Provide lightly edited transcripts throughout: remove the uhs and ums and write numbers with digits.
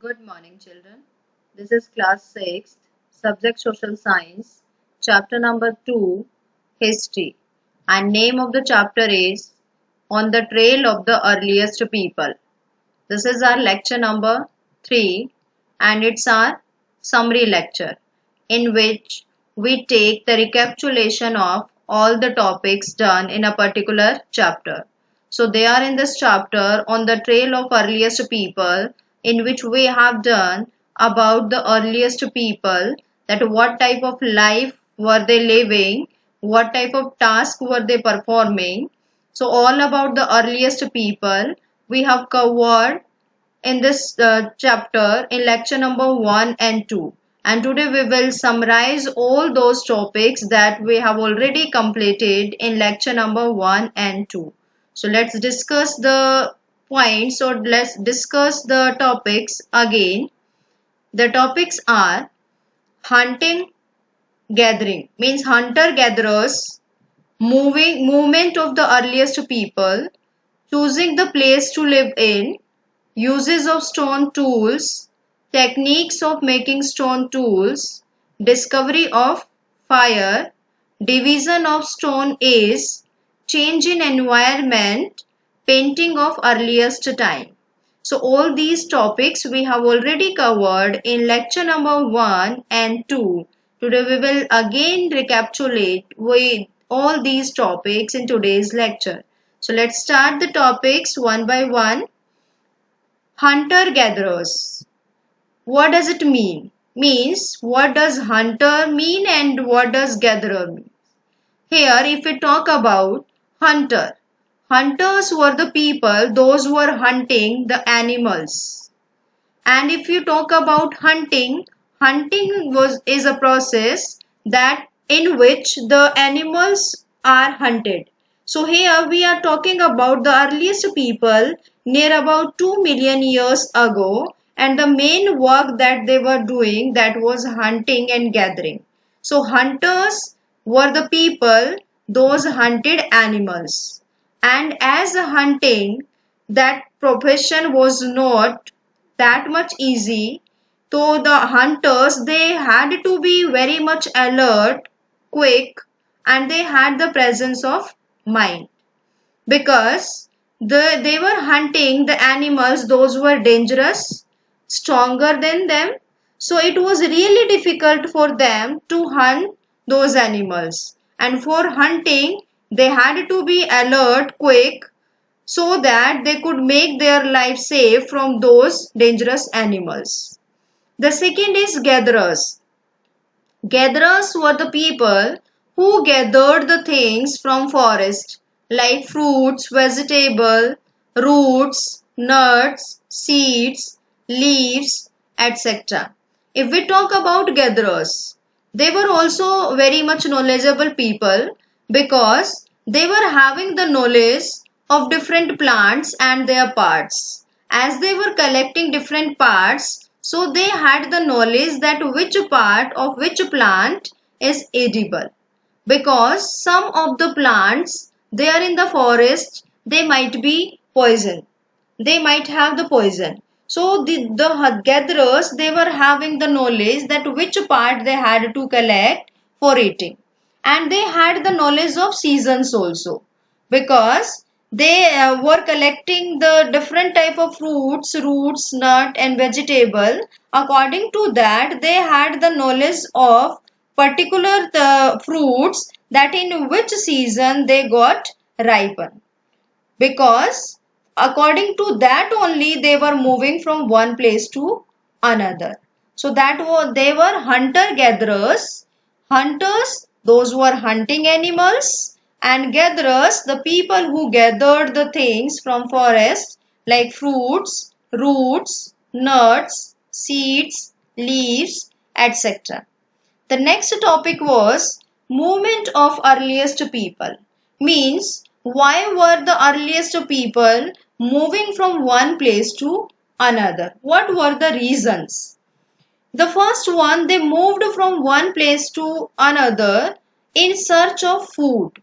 Good morning, children. This is class 6, subject social science, chapter number 2, history. And name of the chapter is On the Trail of the Earliest People. This is our lecture number 3 and it's our summary lecture in which we take the recapitulation of all the topics done in a particular chapter. So they are in this chapter on the trail of earliest people, in which we have done about the earliest people, that what type of life were they living, what type of task were they performing. So all about the earliest people we have covered in this chapter in lecture number 1 and 2, and today we will summarize all those topics that we have already completed in lecture number 1 and 2. So let's discuss the points, or let's discuss the topics again. The topics are hunting gathering, means hunter gatherers, movement of the earliest people, choosing the place to live in, uses of stone tools, techniques of making stone tools, discovery of fire, division of stone age, change in environment, painting of earliest time. So all these topics we have already covered in lecture number 1 and 2. Today we will again recapitulate with all these topics in today's lecture. So let's start the topics one by one. Hunter-gatherers. What does it mean? Means what does hunter mean and what does gatherer mean? Here if we talk about hunter. Hunters were the people, those who were hunting the animals. And if you talk about hunting, is a process that in which the animals are hunted. So here we are talking about the earliest people near about 2 million years ago, and the main work that they were doing, that was hunting and gathering. So hunters were the people those hunted animals, and as a hunting, that profession was not that much easy. So the hunters, they had to be very much alert, quick, and they had the presence of mind, because they were hunting the animals those were dangerous, stronger than them. So it was really difficult for them to hunt those animals, and for hunting they had to be alert, quick, so that they could make their life safe from those dangerous animals. The second is gatherers. Gatherers were the people who gathered the things from forest, like fruits, vegetable, roots, nuts, seeds, leaves, etc. If we talk about gatherers, they were also very much knowledgeable people, because they were having the knowledge of different plants and their parts. As they were collecting different parts, so they had the knowledge that which part of which plant is edible, because some of the plants they are in the forest, they might be poison, they might have the poison. So the gatherers, they were having the knowledge that which part they had to collect for eating, and they had the knowledge of seasons also, because they were collecting the different type of fruits, roots, nut and vegetable. According to that, they had the knowledge of particular fruits, that in which season they got ripen, because according to that only they were moving from one place to another. So that was, they were hunter gatherers. Hunters, those who were hunting animals, and gatherers, the people who gathered the things from forest, like fruits, roots, nuts, seeds, leaves, etc. The next topic was movement of earliest people. Means why were the earliest people moving from one place to another? What were the reasons? The first one, they moved from one place to another in search of food,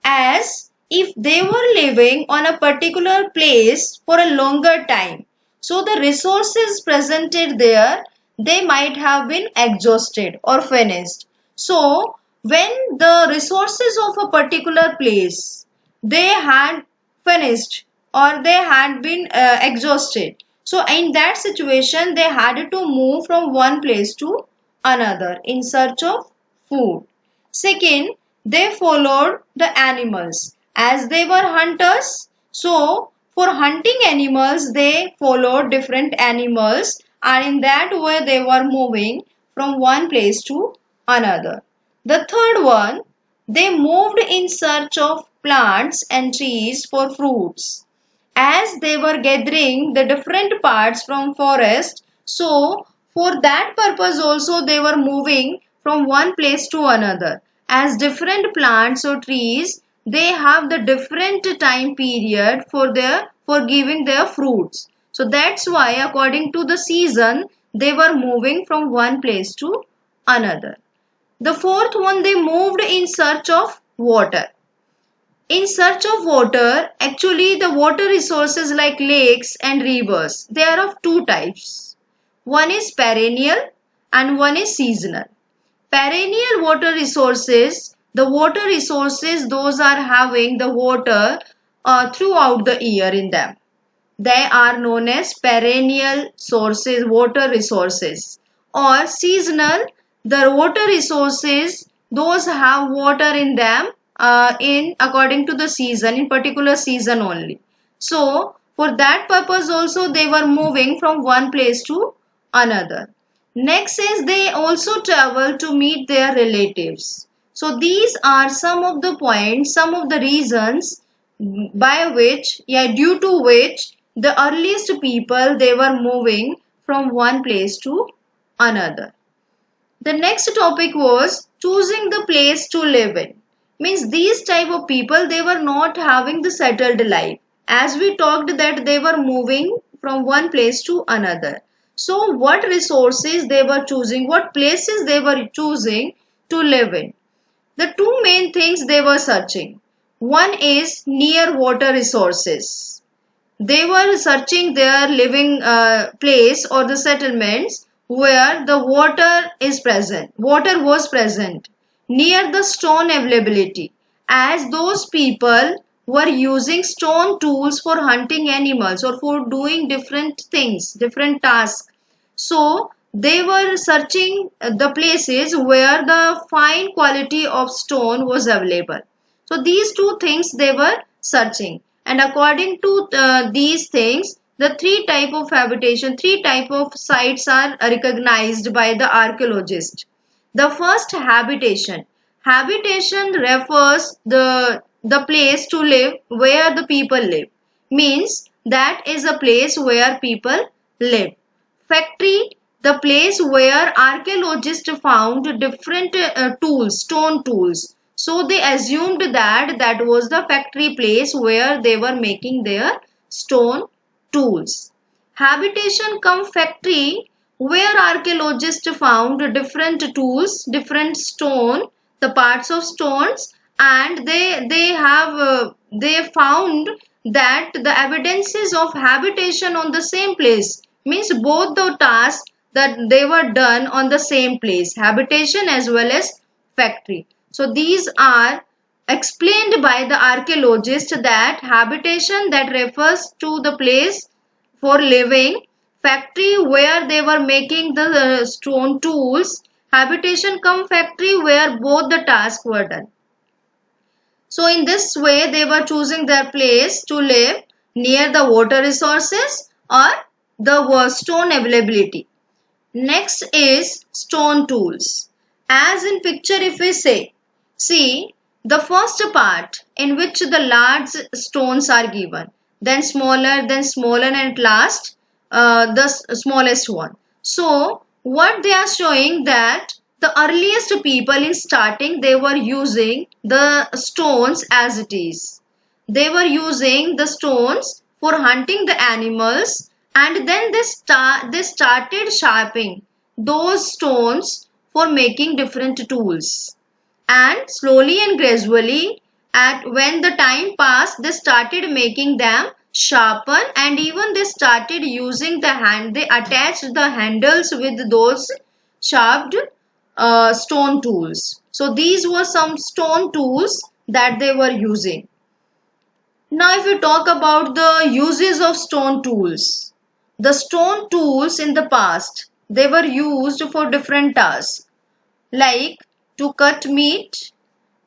as if they were living on a particular place for a longer time. So the resources presented there, they might have been exhausted or finished. So when the resources of a particular place, they had finished or they had been exhausted. So in that situation, they had to move from one place to another in search of food. Second, they followed the animals as they were hunters. So for hunting animals, they followed different animals, and in that way they were moving from one place to another. The third one, they moved in search of plants and trees for fruits. As they were gathering the different parts from forest, so for that purpose also they were moving from one place to another. As different plants or trees, they have the different time period for giving their fruits. So that's why according to the season they were moving from one place to another. The fourth one, they moved in search of water. In search of water, actually the water resources like lakes and rivers, they are of two types. One is perennial and one is seasonal. Perennial water resources, the water resources, those are having the water throughout the year in them. They are known as perennial sources, water resources. Or seasonal, the water resources, those have water in them in according to the season, in particular season only. So for that purpose also they were moving from one place to another. Next is they also travel to meet their relatives. So these are some of the points, some of the reasons by which, yeah, due to which the earliest people they were moving from one place to another. The next topic was choosing the place to live in. Means these type of people, they were not having the settled life. As we talked that they were moving from one place to another. So what resources they were choosing, what places they were choosing to live in. The two main things they were searching. One is near water resources. They were searching their living place or the settlements where the water is present. Water was present. Near the stone availability, as those people were using stone tools for hunting animals or for doing different things, different tasks. So they were searching the places where the fine quality of stone was available. So these two things they were searching, and according to these things, the three type of sites are recognized by the archaeologist. The first, habitation. Habitation refers the place to live where the people live. Means that is a place where people live. Factory, the place where archaeologists found different tools, stone tools. So they assumed that that was the factory place where they were making their stone tools. Habitation come factory, where archaeologists found different tools, different stone, the parts of stones, and they found that the evidences of habitation on the same place, means both the tasks that they were done on the same place, habitation as well as factory. So these are explained by the archaeologist that habitation that refers to the place for living, factory where they were making the stone tools, habitation come factory where both the tasks were done. So in this way they were choosing their place to live near the water resources or the stone availability. Next is stone tools. As in picture if we say, see the first part in which the large stones are given, then smaller and at last the smallest one. So what they are showing that the earliest people in starting they were using the stones as it is. They were using the stones for hunting the animals, and then they started sharpening those stones for making different tools. And slowly and gradually, at when the time passed, they started making them sharpen, and even they started using the hand. They attached the handles with those sharp stone tools. So these were some stone tools that they were using. Now if we talk about the uses of stone tools, the stone tools in the past, they were used for different tasks like to cut meat,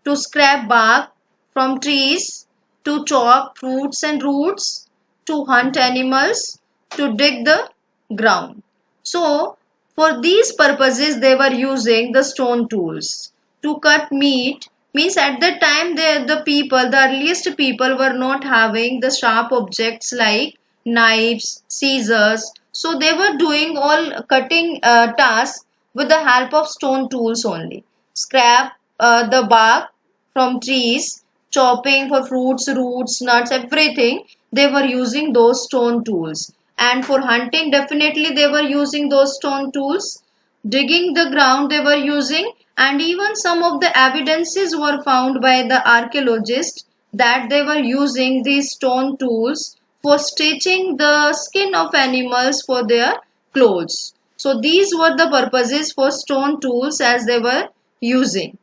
to scrape bark from trees, to chop fruits and roots, to hunt animals, to dig the ground. So, for these purposes, they were using the stone tools. To cut meat means at that time the earliest people were not having the sharp objects like knives, scissors. So they were doing all cutting tasks with the help of stone tools only. Scrap the bark from trees, chopping for fruits, roots, nuts, everything. They were using those stone tools. And for hunting, definitely they were using those stone tools. Digging the ground they were using, and even some of the evidences were found by the archaeologists that they were using these stone tools for stitching the skin of animals for their clothes. So these were the purposes for stone tools as they were using.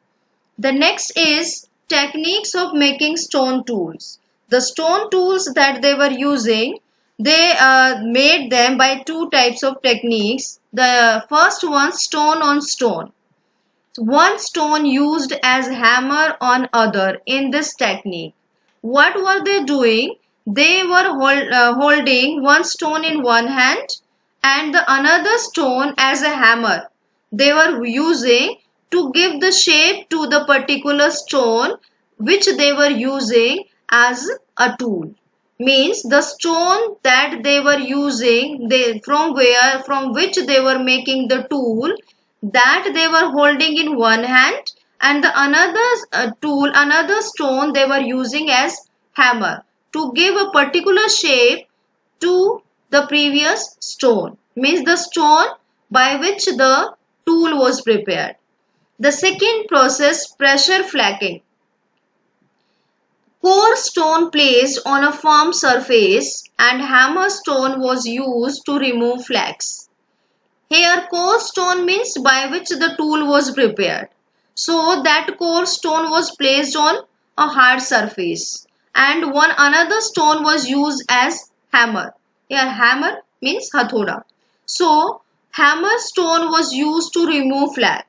The next is techniques of making stone tools. The stone tools that they were using, they made them by two types of techniques. The first one, stone on stone. One stone used as hammer on other in this technique. What were they doing? They were holding one stone in one hand and the another stone as a hammer. They were using to give the shape to the particular stone which they were using as a tool. Means the stone that they were using, from which they were making the tool, that they were holding in one hand, and the another stone they were using as hammer to give a particular shape to the previous stone. Means the stone by which the tool was prepared. The second process, pressure flaking. Core stone placed on a firm surface and hammer stone was used to remove flakes. Here core stone means by which the tool was prepared. So that core stone was placed on a hard surface and one another stone was used as hammer. Here hammer means hathoda. So hammer stone was used to remove flake.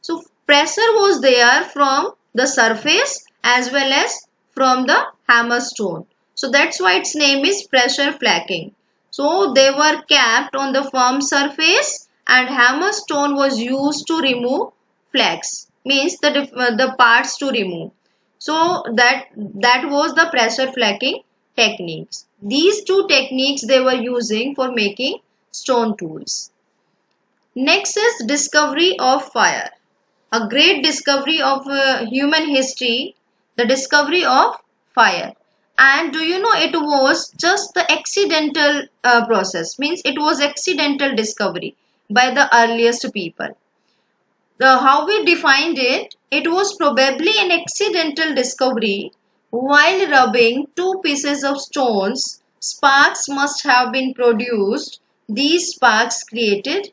So pressure was there from the surface as well as from the hammer stone. So that's why its name is pressure flaking. So they were kept on the firm surface and hammer stone was used to remove flakes. Means the parts to remove. So that was the pressure flaking techniques. These two techniques they were using for making stone tools. Next is discovery of fire. A great discovery of human history, the discovery of fire. And do you know it was just the accidental process, means it was accidental discovery by the earliest people. How we defined it, it was probably an accidental discovery. While rubbing two pieces of stones, sparks must have been produced. These sparks created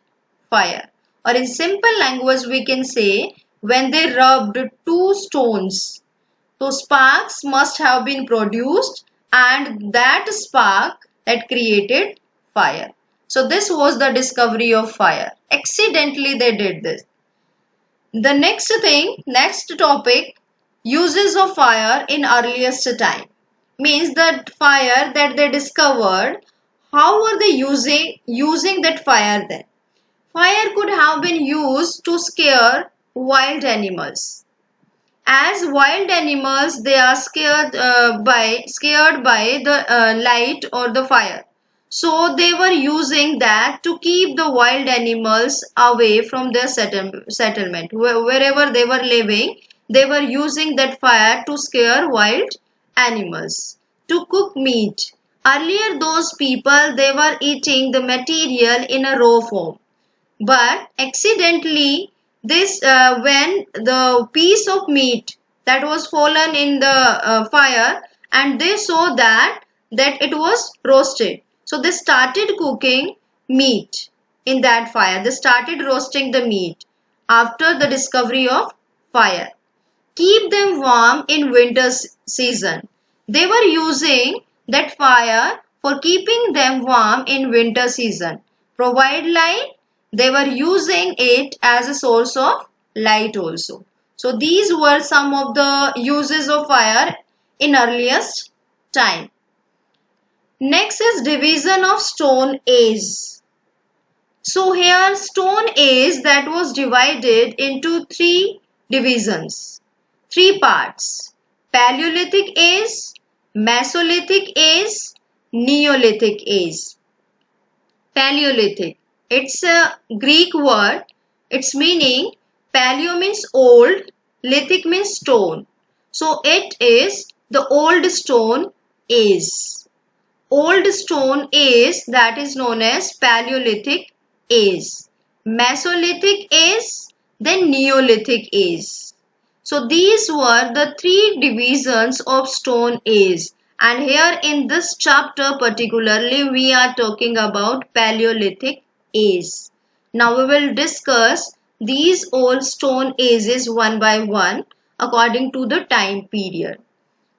fire. Or in simple language we can say, when they rubbed two stones, so sparks must have been produced and that spark that created fire. So this was the discovery of fire. Accidentally they did this. The next topic, uses of fire in earliest time. Means that fire that they discovered, how were they using that fire then? Fire could have been used to scare wild animals. As wild animals, they are scared by the light or the fire. So they were using that to keep the wild animals away from their settlement. Wherever they were living, they were using that fire to scare wild animals. To cook meat. Earlier those people, they were eating the material in a raw form. But accidentally, when the piece of meat that was fallen in the fire, and they saw that that it was roasted. So they started cooking meat in that fire. They started roasting the meat after the discovery of fire. Keep them warm in winter season. They were using that fire for keeping them warm in winter season. Provide light. They were using it as a source of light also. So these were some of the uses of fire in earliest time. Next is division of Stone Age. So here Stone Age that was divided into three divisions, three parts: Paleolithic Age, Mesolithic Age, Neolithic Age. Paleolithic, it's a Greek word. Its meaning, paleo means old, lithic means stone. So it is the old stone age. Old stone age, that is known as Paleolithic age. Mesolithic age, then Neolithic age. So these were the three divisions of stone age, and here in this chapter particularly we are talking about Paleolithic age. Now we will discuss these old stone ages one by one according to the time period.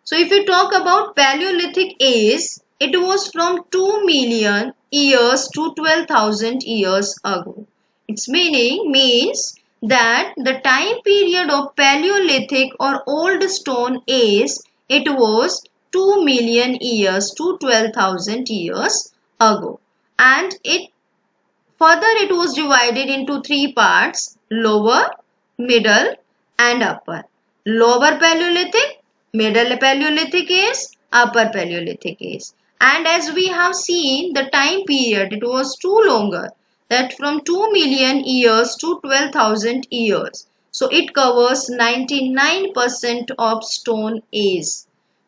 So if we talk about Paleolithic age, it was from 2 million years to 12,000 years ago. Its meaning means that the time period of Paleolithic or Old Stone Age, it was 2 million years to 12,000 years ago. And it was divided into three parts: lower, middle and upper. Lower Paleolithic, middle Paleolithic age, upper Paleolithic age. And as we have seen, the time period, it was too longer, that from 2 million years to 12,000 years. So it covers 99% of Stone Age.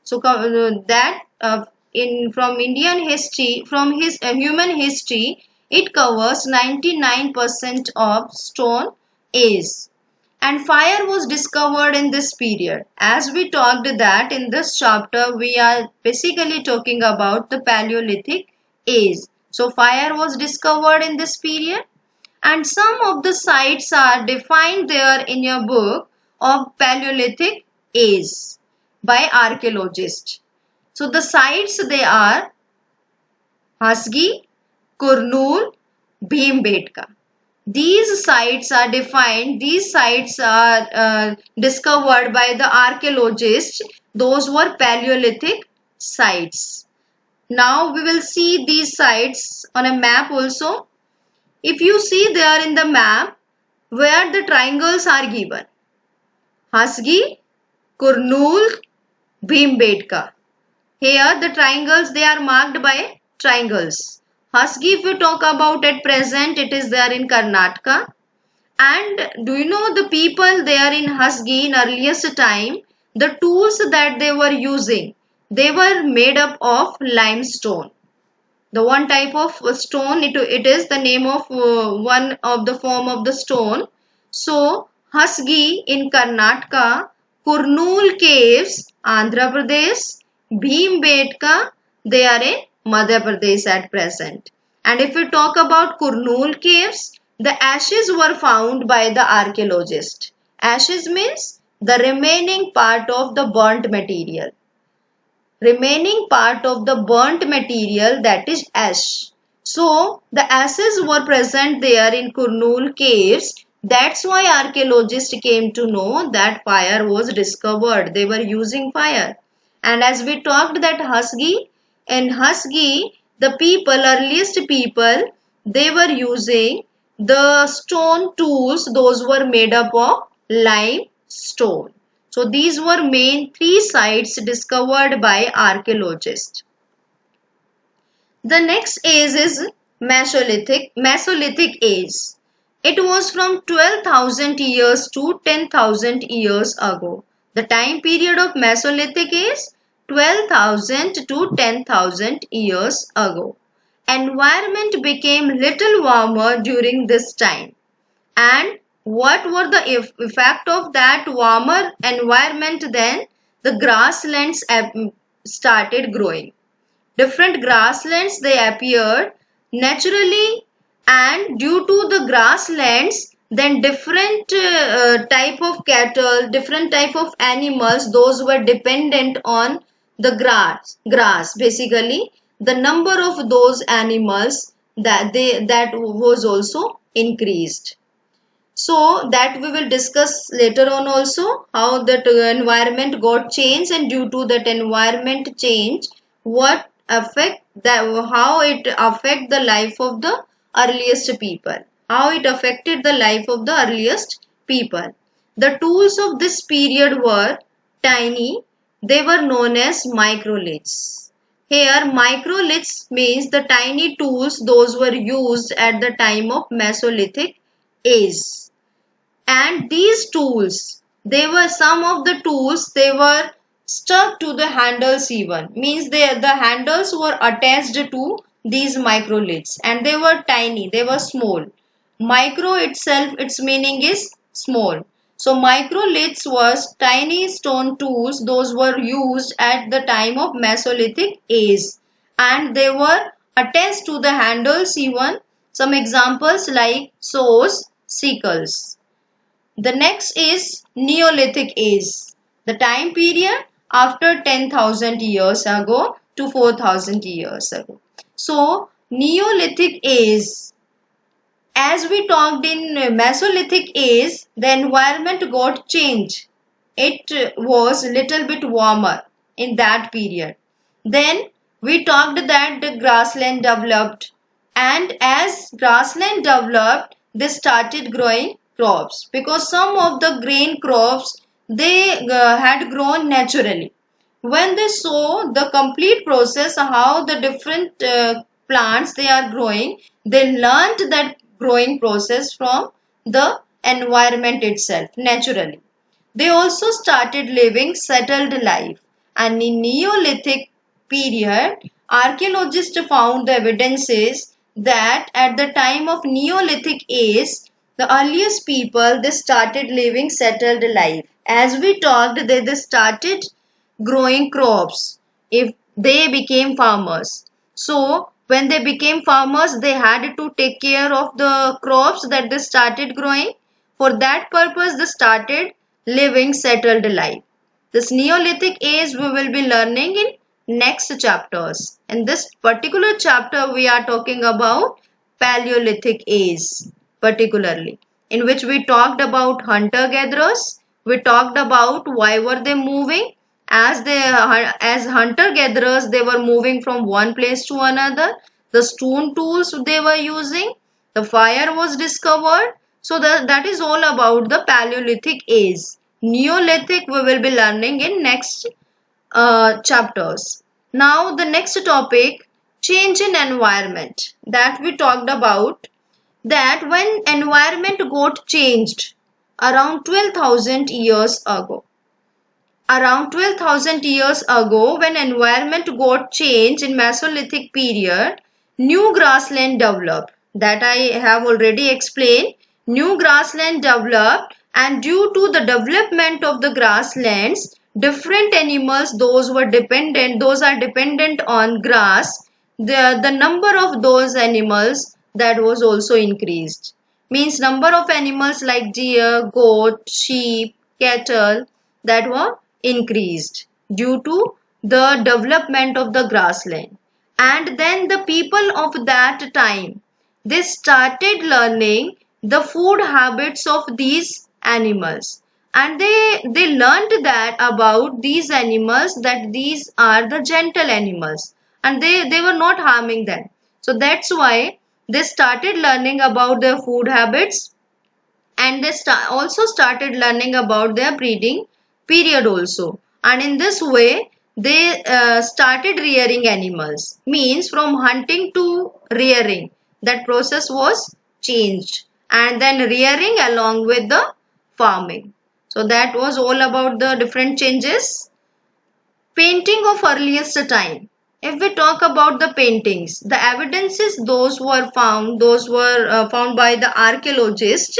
So from Indian history, from his human history, it covers 99% of Stone Age. And fire was discovered in this period. As we talked that in this chapter, we are basically talking about the Paleolithic age. So fire was discovered in this period, and some of the sites are defined there in your book of Paleolithic age by archaeologists. So the sites, they are Hasgi, Kurnool, Bhimbetka. These sites are defined, these sites are discovered by the archaeologists. Those were Paleolithic sites. Now we will see these sites on a map also. If you see there in the map where the triangles are given, Hasgi, Kurnool, Bhimbetka. Here the triangles, they are marked by triangles. Hasgi, if you talk about at present, it is there in Karnataka. And do you know the people there in Hasgi in earliest time, the tools that they were using, they were made up of limestone. The one type of stone, it is the name of one of the form of the stone. So Hasgi in Karnataka, Kurnool caves, Andhra Pradesh, Bhimbetka, they are in Madhya Pradesh at present. And if we talk about Kurnool caves, the ashes were found by the archaeologist. Ashes means the remaining part of the burnt material. Remaining part of the burnt material, that is ash. So the ashes were present there in Kurnool caves. That's why archaeologists came to know that fire was discovered. They were using fire. And as we talked that in Hasgi, the earliest people, they were using the stone tools. Those were made up of limestone. So these were main three sites discovered by archaeologists. The next age is Mesolithic age. It was from 12,000 years to 10,000 years ago. The time period of Mesolithic is 12,000 to 10,000 years ago. Environment became little warmer during this time. And what were the effect of that warmer environment then? The grasslands started growing. Different grasslands they appeared naturally, and due to the grasslands, then different type of cattle, different type of animals, those were dependent on the grass. Basically, the number of those animals that was also increased. So that we will discuss later on also, how that environment got changed, and due to that environment change, what affect that, how it affect the life of the earliest people, how it affected the life of the earliest people. The tools of this period were tiny. They were known as microliths. Here microliths means the tiny tools those were used at the time of Mesolithic age. And these tools, they were some of the tools, they were stuck to the handles, even means the handles were attached to these microliths, and they were tiny, they were small. Micro itself, its meaning is small. So microliths was tiny stone tools, those were used at the time of Mesolithic age, and they were attached to the handles even. Some examples like saws, sickles. The next is Neolithic age, the time period after 10,000 years ago to 4,000 years ago. So, Neolithic age, as we talked in Mesolithic age, the environment got changed. It was little bit warmer in that period. Then we talked that the grassland developed, and as grassland developed, they started growing crops, because some of the grain crops they had grown naturally. When they saw the complete process how the different plants they are growing, they learned that growing process from the environment itself naturally. They also started living settled life, and in Neolithic period, archaeologists found the evidences that at the time of Neolithic age, the earliest people they started living settled life. As we talked, they started growing crops if they became farmers. So when they became farmers, they had to take care of the crops that they started growing. For that purpose, they started living settled life. This Neolithic age we will be learning in next chapters. In this particular chapter, we are talking about Paleolithic age particularly, in which we talked about hunter-gatherers. We talked about why were they moving. As hunter-gatherers, they were moving from one place to another. The stone tools they were using. The fire was discovered. So that is all about the Paleolithic age. Neolithic we will be learning in next chapters. Now the next topic, change in environment, that we talked about, that when environment got changed around 12,000 years ago. Around 12,000 years ago, when environment got changed in Mesolithic period, new grassland developed. That I have already explained. New grassland developed, and due to the development of the grasslands, different animals, those are dependent on grass. The number of those animals that was also increased. Means number of animals like deer, goat, sheep, cattle that were increased due to the development of the grassland. And then the people of that time, they started learning the food habits of these animals, and they learned that about these animals, that these are the gentle animals, and they were not harming them. So that's why they started learning about their food habits, and they also started learning about their breeding period also. And in this way they started rearing animals, means from hunting to rearing, that process was changed, and then rearing along with the farming. So that was all about the different changes. Painting of earliest time. If we talk about the paintings, the evidences those were found by the archaeologists,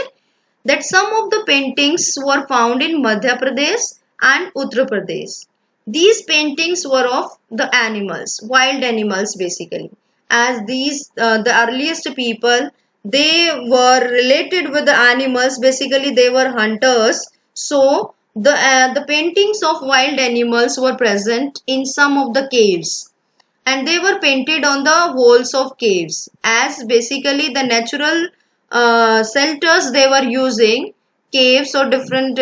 that some of the paintings were found in Madhya Pradesh and Uttar Pradesh. These paintings were of the animals, wild animals basically. As the earliest people, they were related with the animals. Basically, they were hunters. So the paintings of wild animals were present in some of the caves, and they were painted on the walls of caves, as basically the natural shelters they were using, caves or different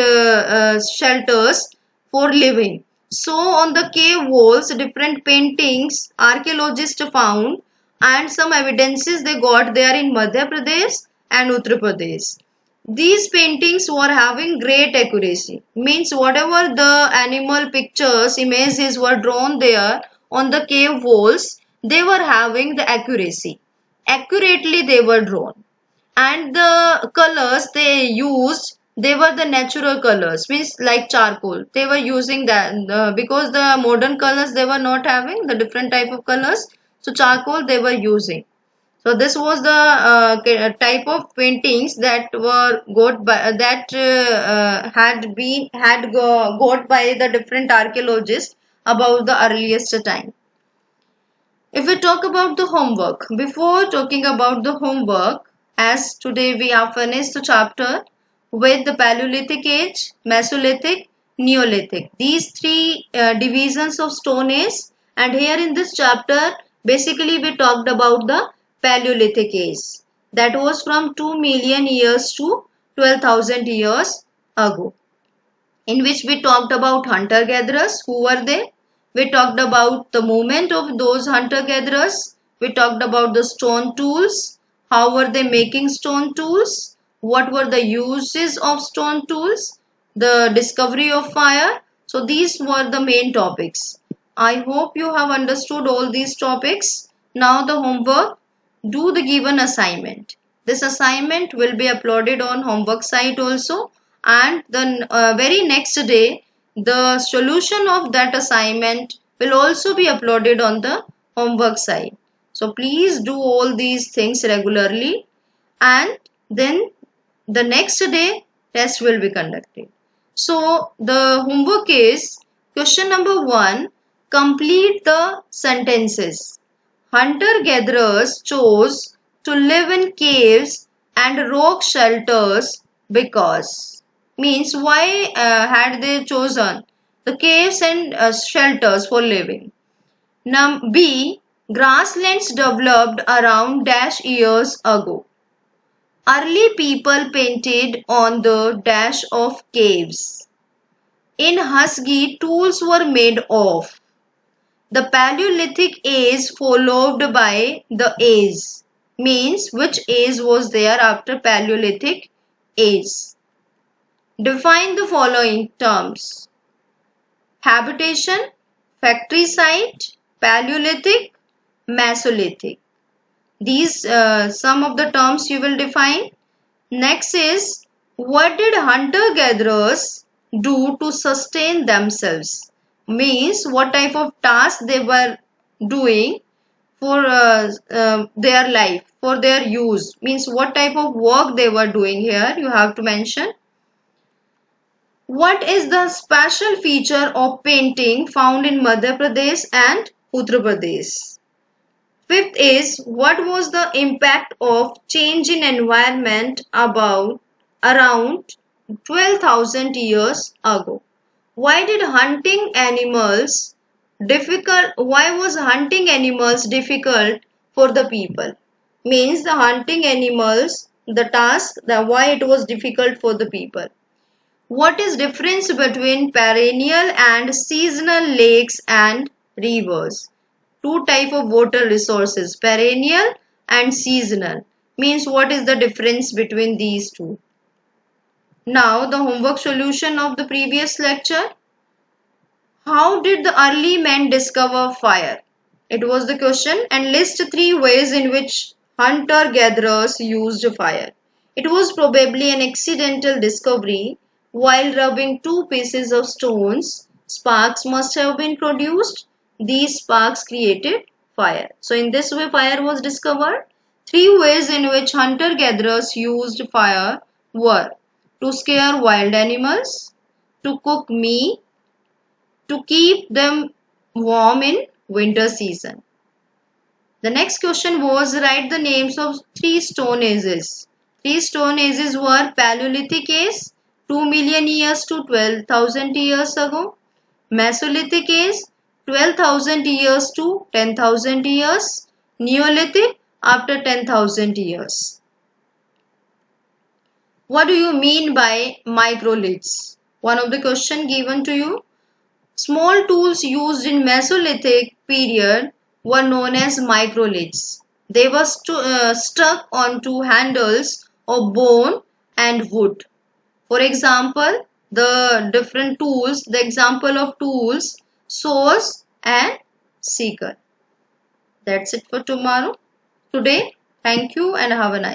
shelters for living. So on the cave walls different paintings archaeologists found, and some evidences they got there in Madhya Pradesh and Uttar Pradesh. These paintings were having great accuracy, means whatever the animal pictures images were drawn there on the cave walls, they were having the accuracy, accurately they were drawn. And the colors they used, they were the natural colors, means like charcoal they were using that, because the modern colors they were not having the different type of colors, so charcoal they were using. So this was the type of paintings that were got by got by the different archaeologists about the earliest time. If we talk about the homework, before talking about the homework, as today we have finished the chapter with the Paleolithic age, Mesolithic, Neolithic. These three divisions of Stone Age, and here in this chapter, basically we talked about the Paleolithic age. That was from 2 million years to 12,000 years ago, in which we talked about hunter-gatherers. Who were they? We talked about the movement of those hunter-gatherers. We talked about the stone tools. How were they making stone tools? What were the uses of stone tools? The discovery of fire. So these were the main topics. I hope you have understood all these topics. Now the homework. Do the given assignment. This assignment will be uploaded on homework site also, and the very next day the solution of that assignment will also be uploaded on the homework site. So please do all these things regularly, and then the next day test will be conducted. So the homework is question number 1. Complete the sentences. Hunter-gatherers chose to live in caves and rock shelters because, means why had they chosen the caves and shelters for living. B. Grasslands developed around dash years ago. Early people painted on the dash of caves. In Husky, tools were made of. The Paleolithic age followed by the age, means which age was there after Paleolithic age. Define the following terms: habitation, factory site, Paleolithic, Mesolithic. These some of the terms you will define. Next is, what did hunter-gatherers do to sustain themselves? Means what type of task they were doing for their life, for their use. Means what type of work they were doing here you have to mention. What is the special feature of painting found in Madhya Pradesh and Uttar Pradesh? Fifth is, what was the impact of change in environment about around 12,000 years ago? Why did hunting animals difficult? Why was hunting animals difficult for the people? Means the hunting animals, the task, the why it was difficult for the people. What is difference between perennial and seasonal lakes and rivers? Two type of water resources, perennial and seasonal. Means what is the difference between these two? Now the homework solution of the previous lecture. How did the early men discover fire? It was the question, and list 3 ways in which hunter-gatherers used fire. It was probably an accidental discovery. While rubbing 2 pieces of stones, sparks must have been produced. These sparks created fire. So in this way fire was discovered. 3 ways in which hunter-gatherers used fire were to scare wild animals, to cook meat, to keep them warm in winter season. The next question was write the names of three stone ages. Three stone ages were Paleolithic age 2 million years to 12,000 years ago, Mesolithic age 12,000 years to 10,000 years, Neolithic after 10,000 years. What do you mean by microliths? One of the question given to you. Small tools used in Mesolithic period were known as microliths. They were stuck onto handles of bone and wood. For example, the different tools, the example of tools, saws and seeker. That's it for tomorrow. Today, thank you and have a nice